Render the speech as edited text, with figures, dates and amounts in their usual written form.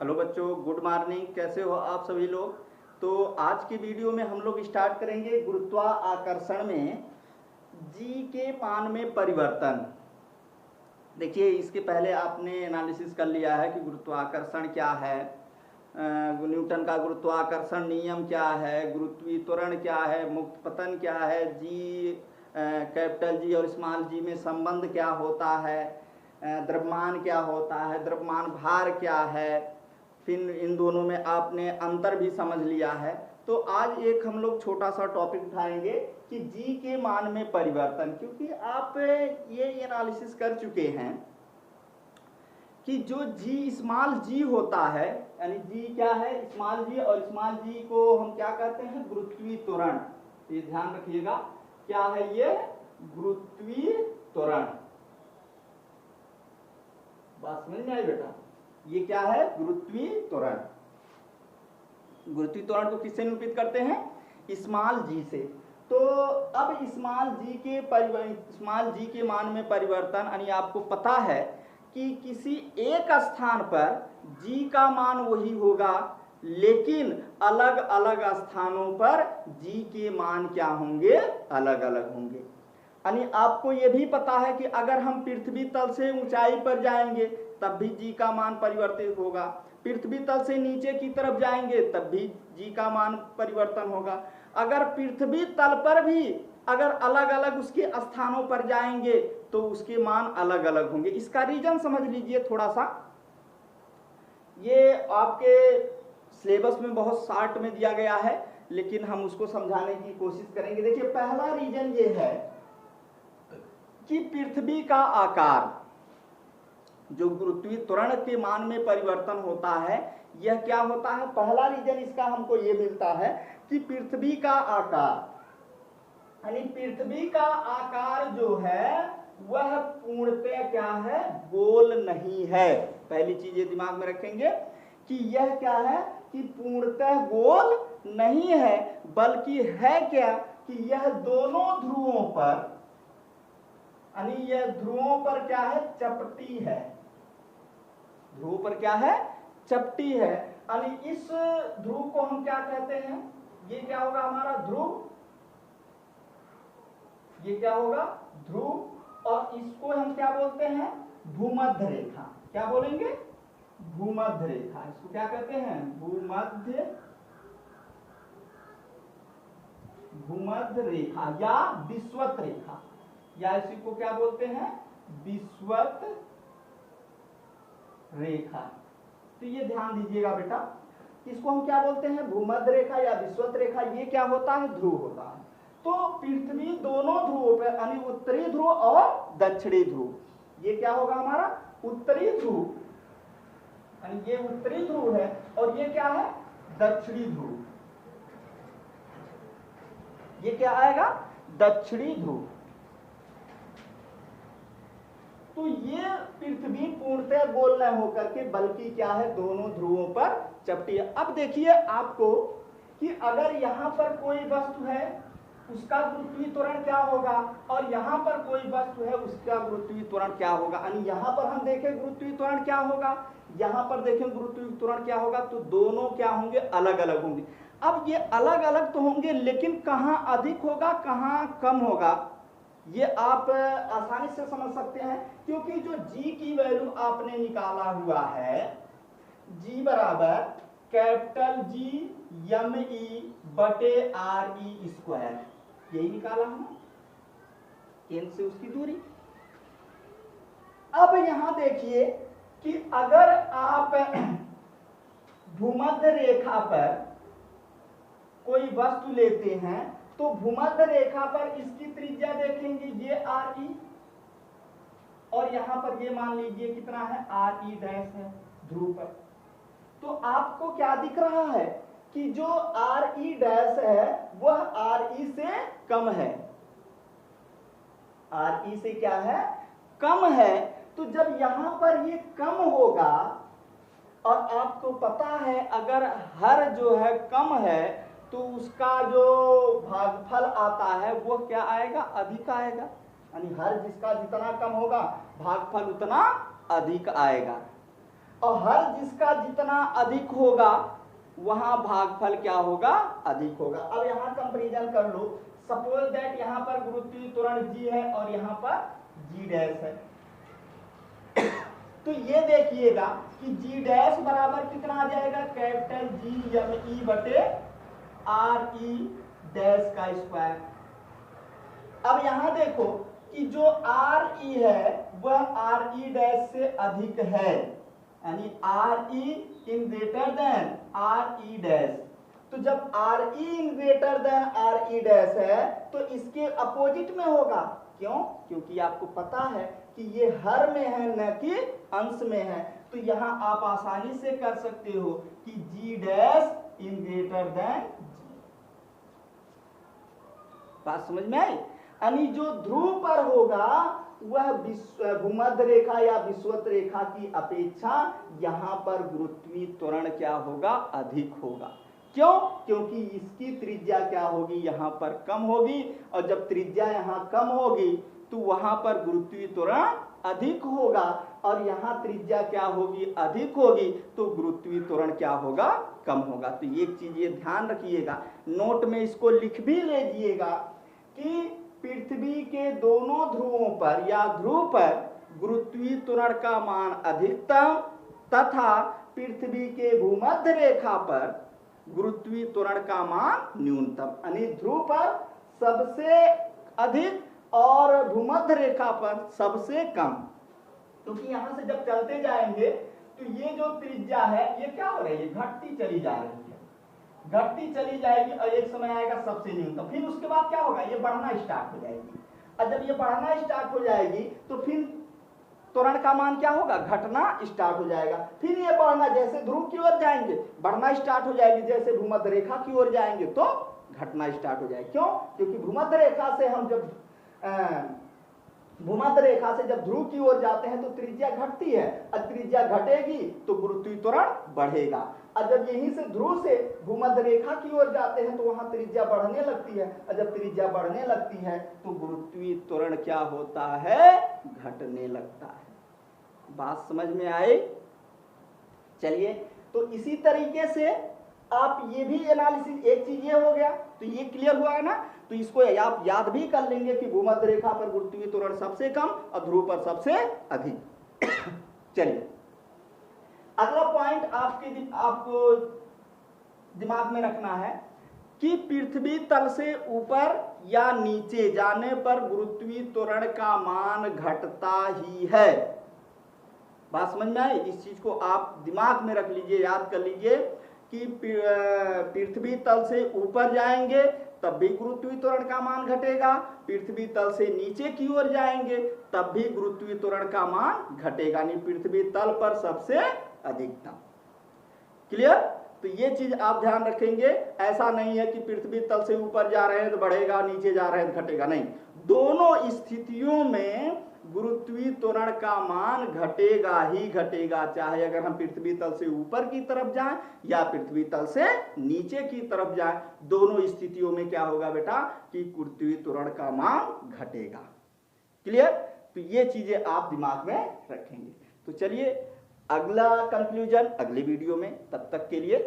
Hello बच्चों, good morning. कैसे हो आप सभी लोग। तो आज की वीडियो में हम लोग स्टार्ट करेंगे गुरुत्वाकर्षण में जी के मान में परिवर्तन। देखिए, इसके पहले आपने एनालिसिस कर लिया है कि गुरुत्वाकर्षण क्या है, न्यूटन का गुरुत्वाकर्षण नियम क्या है, गुरुत्वीय त्वरण क्या है, मुक्त पतन क्या है, जी कैपिटल जी और स्मॉल जी में संबंध क्या होता है, द्रव्यमान क्या होता है, द्रव्यमान भार क्या है, फिर इन दोनों में आपने अंतर भी समझ लिया है। तो आज एक हम लोग छोटा सा टॉपिक उठाएंगे कि जी के मान में परिवर्तन, क्योंकि आप ये एनालिसिस कर चुके हैं कि जो जी स्मॉल जी होता है, यानी जी क्या है, स्मॉल जी, और स्मॉल जी को हम क्या कहते हैं, गुरुत्वीय त्वरण। ये ध्यान रखिएगा, क्या है ये, गुरुत्वीय त्वरण। बात समझ में आई बेटा, ये क्या है, गुरुत्वीय त्वरण। गुरुत्वीय त्वरण को किससे निरूपित करते हैं, स्मॉल जी से। तो अब स्मॉल जी के मान में परिवर्तन, यानी आपको पता है कि किसी एक स्थान पर जी का मान वही होगा, लेकिन अलग अलग स्थानों पर जी के मान क्या होंगे, अलग अलग होंगे। यानी आपको ये भी पता है कि अगर हम पृथ्वी तल से ऊंचाई पर जाएंगे तब भी जी का मान परिवर्तित होगा, पृथ्वी तल से नीचे की तरफ जाएंगे तब भी जी का मान परिवर्तन होगा। अगर पृथ्वी तल पर भी अगर अलग अलग उसके स्थानों पर जाएंगे तो उसके मान अलग अलग होंगे। इसका रीजन समझ लीजिए थोड़ा सा, ये आपके सिलेबस में बहुत शॉर्ट में दिया गया है, लेकिन हम उसको समझाने की कोशिश करेंगे। देखिए, पहला रीजन ये है कि पृथ्वी का आकार, जो गुरुत्वीय त्वरण के मान में परिवर्तन होता है, यह क्या होता है, पहला रीजन इसका हमको ये मिलता है कि पृथ्वी का आकार, यानी पृथ्वी का आकार जो है वह पूर्णतः क्या है, गोल नहीं है। पहली चीज ये दिमाग में रखेंगे कि यह क्या है, कि पूर्णतः गोल नहीं है, बल्कि है क्या, कि यह दोनों ध्रुवों पर, यानी यह ध्रुवों पर क्या है, चपटी है। ध्रुव पर क्या है, चपटी है। यानी इस ध्रुव को हम क्या कहते हैं, ये क्या होगा हमारा ध्रुव, ये क्या होगा ध्रुव, और इसको हम क्या बोलते हैं, भूमध्य रेखा। क्या बोलेंगे, भूमध्य रेखा। इसको क्या कहते हैं, भूमध्य रेखा या विषुवत रेखा, या इसी को क्या बोलते हैं, विषुवत रेखा। तो ये ध्यान दीजिएगा बेटा, इसको हम क्या बोलते हैं, भूमध्य रेखा या विषुवत रेखा। ये क्या होता है, ध्रुव होता है। तो पृथ्वी दोनों ध्रुवों पर, यानी उत्तरी ध्रुव और दक्षिणी ध्रुव, ये क्या होगा हमारा उत्तरी ध्रुव, यानी ये उत्तरी ध्रुव है, और ये क्या है, दक्षिणी ध्रुव। ये क्या आएगा, दक्षिणी ध्रुव। तो ये पृथ्वी पूर्णतः गोल न होकर के बल्कि क्या है, दोनों ध्रुवों पर चपटी है। अब देखिए आपको कि अगर यहां पर कोई वस्तु है उसका गुरुत्वीय त्वरण क्या होगा, और यहां पर कोई वस्तु है उसका गुरुत्वीय त्वरण क्या होगा। यानी यहां पर हम देखें गुरुत्वीय त्वरण क्या होगा, यहां पर देखें गुरुत्वीय त्वरण क्या होगा, तो दोनों क्या होंगे, अलग अलग होंगे। अब ये अलग अलग तो होंगे, लेकिन कहां अधिक होगा कहां कम होगा, ये आप आसानी से समझ सकते हैं, क्योंकि जो जी की वैल्यू आपने निकाला हुआ है, जी बराबर कैपिटल जी एम ई बटे आर ई स्क्वायर, यही निकाला हमने, केंद्र से उसकी दूरी। अब यहां देखिए कि अगर आप भूमध्य रेखा पर कोई वस्तु लेते हैं तो भूमध्य रेखा पर इसकी त्रिज्या देखेंगे, ये आर ई, और यहां पर ये मान लीजिए कितना है, आर ई डैश है ध्रुव पर। तो आपको क्या दिख रहा है कि जो आर ई डैश है वह आर ई से कम है, आर ई से क्या है, कम है। तो जब यहां पर ये कम होगा, और आपको पता है अगर हर जो है कम है तो उसका जो भागफल आता है वो क्या आएगा, अधिक आएगा। यानी हर जिसका जितना कम होगा भागफल उतना अधिक आएगा। और हर जिसका जितना अधिक होगा वहां भागफल क्या होगा, अधिक होगा। अब यहां कंपैरिजन कर लो, सपोज दैट यहां पर गुरुत्वीय त्वरण g है और यहां पर g डैश है। तो ये देखिएगा कि g डैश बराबर कितना आ जाएगा, कैपिटल G एम ई बटे आर ई डैश का स्क्वायर। अब यहां देखो कि जो आर ई है वह आर ई डैश से अधिक है, यानी R E in greater than R E dash. तो जब R E in greater than R E dash है तो इसके अपोजिट में होगा। क्यों? क्योंकि आपको पता है कि ये हर में है न कि अंश में है। तो यहां आप आसानी से कर सकते हो कि जी डैश इन ग्रेटर देन जी। बात समझ में आई? यानी जो ध्रुव पर होगा वह भूमध्य रेखा या विषुवत रेखा की अपेक्षा यहां पर गुरुत्वीय त्वरण क्या होगा, अधिक होगा। क्यों? क्योंकि इसकी त्रिज्या क्या होगी, यहां पर कम होगी, और जब त्रिज्या यहां कम होगी तो वहां पर गुरुत्वीय त्वरण अधिक होगा, और यहां त्रिज्या क्या होगी, अधिक होगी, तो गुरुत्वीय त्वरण क्या होगा, कम होगा। तो एक चीज ये ध्यान रखिएगा, नोट में इसको लिख भी लीजिएगा कि पृथ्वी के दोनों ध्रुवों पर या ध्रुव पर गुरुत्वीय त्वरण का मान अधिकतम तथा पृथ्वी के भूमध्य रेखा पर गुरुत्वीय त्वरण का मान न्यूनतम, यानी ध्रुव पर सबसे अधिक और भूमध्य रेखा पर सबसे कम। क्योंकि यहां से जब चलते जाएंगे तो ये जो त्रिज्या है ये क्या हो रही है, घटती चली जा रही है, घटती चली जाएगी, और एक समय आएगा सबसे न्यूनतम। फिर उसके बाद क्या होगा, ये बढ़ना स्टार्ट हो जाएगी, और जब ये बढ़ना स्टार्ट हो जाएगी तो फिर त्वरण का मान क्या होगा, घटना स्टार्ट हो जाएगा। फिर ये बढ़ना, जैसे ध्रुव की ओर जाएंगे बढ़ना स्टार्ट हो जाएगी, जैसे भूमध्य रेखा की ओर जाएंगे तो घटना स्टार्ट हो जाएगी। क्यों? क्योंकि भूमध्य रेखा से हम जब भूमध्य रेखा से जब ध्रुव की ओर जाते हैं तो त्रिज्या घटती है, और त्रिज्या घटेगी तो गुरुत्वीय त्वरण बढ़ेगा, और जब यहीं से ध्रुव से भूमध्य रेखा की ओर जाते हैं तो वहां त्रिज्या बढ़ने लगती है, और जब त्रिज्या बढ़ने लगती है तो गुरुत्वीय त्वरण क्या होता है, घटने लगता है। बात समझ में आई? चलिए, तो इसी तरीके से आप ये भी एनालिसिस, एक चीज ये हो गया तो ये क्लियर हुआ है ना। तो इसको आप याद भी कर लेंगे कि भूमध्य रेखा पर गुरुत्वीय त्वरण सबसे कम और ध्रुव पर सबसे अधिक। चलिए, अगला पॉइंट आपको दिमाग में रखना है कि पृथ्वी तल से ऊपर या नीचे जाने पर गुरुत्वीय त्वरण का मान घटता ही है। बात समझ में आई? इस चीज को आप दिमाग में रख लीजिए, याद कर लीजिए कि पृथ्वी तल से ऊपर जाएंगे तब भी गुरुत्वीय त्वरण का मान घटेगा, पृथ्वी तल से नीचे की ओर जाएंगे तब भी गुरुत्वीय त्वरण का मान घटेगा, यानी पृथ्वी तल पर सबसे अधिकतम। क्लियर? तो ये चीज आप ध्यान रखेंगे। ऐसा नहीं है कि पृथ्वी तल से ऊपर जा रहे हैं तो बढ़ेगा, नीचे जा रहे हैं तो घटेगा, नहीं, दोनों स्थितियों में गुरुत्वीय त्वरण का मान घटेगा ही घटेगा, चाहे अगर हम पृथ्वी तल से ऊपर की तरफ जाएं या पृथ्वी तल से नीचे की तरफ जाएं, दोनों स्थितियों में क्या होगा बेटा कि गुरुत्वीय त्वरण का मान घटेगा। क्लियर? तो ये चीजें आप दिमाग में रखेंगे। तो चलिए, अगला कंक्लूजन अगले वीडियो में, तब तक के लिए